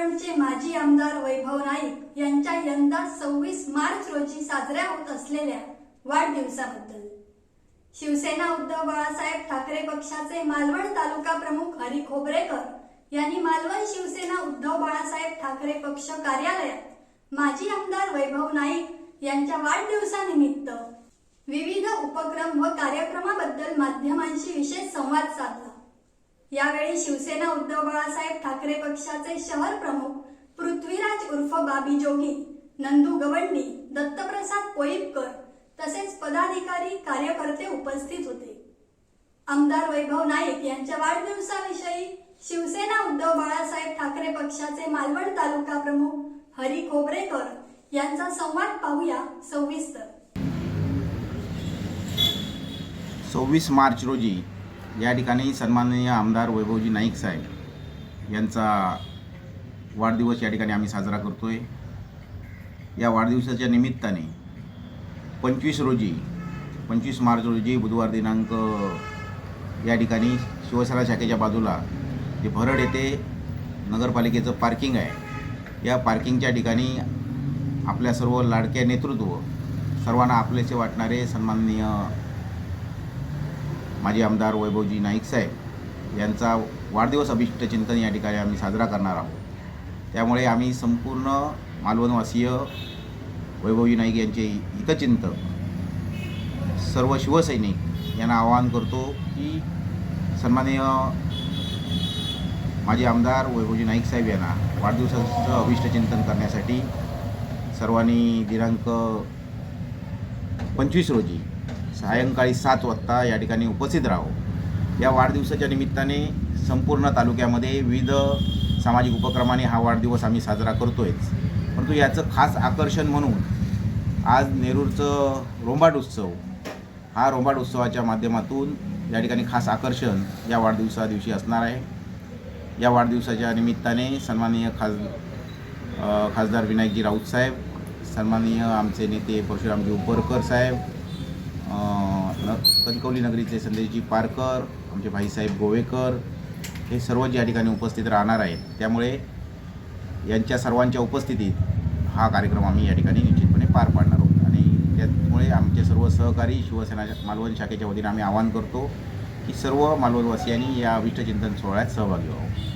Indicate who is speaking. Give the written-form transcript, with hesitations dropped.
Speaker 1: मालवणचे माजी आमदार वैभव नाईक यांच्या यंदा 26 मार्च रोजी साजऱ्या होत असलेल्या वाढदिवसाबद्दल शिवसेना उद्धव बाळासाहेब ठाकरे पक्षाचे मालवण तालुका प्रमुख हरी खोबरेकर यांनी मालवण शिवसेना उद्धव बाळासाहेब ठाकरे पक्ष कार्यालयात माजी आमदार वैभव नाईक यांच्या वाढदिवसानिमित्त विविध उपक्रम व कार्यक्रमाबद्दल माध्यमांशी विशेष संवाद साधला। यावेळी शिवसेना उद्धव बाळासाहेब ठाकरे पक्षाचे शहर प्रमुख पृथ्वीराज उर्फ बाबी जोगी, नंदू गवंडी, दत्तप्रसाद पोईपकर तसेच पदाधिकारी कार्यकर्ते उपस्थित होते। आमदार वैभव नाईक यांच्या वाढदिवसाविषयी शिवसेना उद्धव बाळासाहेब ठाकरे पक्षाचे मालवण तालुका प्रमुख हरी खोबरेकर यांचा संवाद पाहूया सविस्तर।
Speaker 2: 26 मार्च रोजी या ठिकाणी सन्माननीय आमदार वैभवजी नाईक साहेब यांचा वाढदिवस या ठिकाणी आम्ही साजरा करतोय। या वाढदिवसाच्या निमित्ताने 25 मार्च रोजी बुधवार दिनांक या ठिकाणी शिवसेना शाखेच्या बाजूला जे भरड येथे नगरपालिकेचं पार्किंग आहे, या पार्किंगच्या ठिकाणी आपल्या सर्व लाडक्या नेतृत्व, सर्वांना आपलेसे वाटणारे सन्माननीय माजी आमदार वैभवजी नाईक साहेब यांचा वाढदिवस अभिष्ट चिंतन या ठिकाणी आम्ही साजरा करणार आहोत। त्यामुळे आम्ही संपूर्ण मालवणवासीय वैभवजी नाईक यांचे हितचिंतक सर्व शिवसैनिक यांना आवाहन करतो की सन्माननीय माजी आमदार वैभवजी नाईक साहेब यांना वाढदिवसाचं अभिष्ट चिंतन करण्यासाठी सर्वांनी दिनांक 25 रोजी सायंकाळी 7 वाजता या ठिकाणी उपस्थित राहो। या वाढदिवसाच्या निमित्ताने संपूर्ण तालुक्यामध्ये विविध सामाजिक उपक्रमाने हा वाढदिवस आम्ही साजरा करतोयच, परंतु याचं खास आकर्षण म्हणून आज नेरूरचं रोंबाट उत्सव, हा रोंबाट उत्सवाच्या माध्यमातून या ठिकाणी खास आकर्षण या वाढदिवसा दिवशी असणार आहे। या वाढदिवसाच्या निमित्ताने सन्माननीय खासदार विनायकजी राऊत साहेब, सन्माननीय आमचे नेते परशुरामजी उपरकर साहेब, कणकवली नगरीचे संदेशजी पारकर, आमचे भाईसाहेब गोवेकर हे सर्वच या ठिकाणी उपस्थित राहणार आहेत। त्यामुळे यांच्या सर्वांच्या उपस्थितीत हा कार्यक्रम आम्ही या ठिकाणी निश्चितपणे पार पाडणार आहोत आणि त्यामुळे आमचे सर्व सहकारी शिवसेना मालवण शाखेच्या वतीने आम्ही आवाहन करतो की सर्व मालवणवासियांनी या अभिष्ट चिंतन सोहळ्यात सहभागी व्हावं।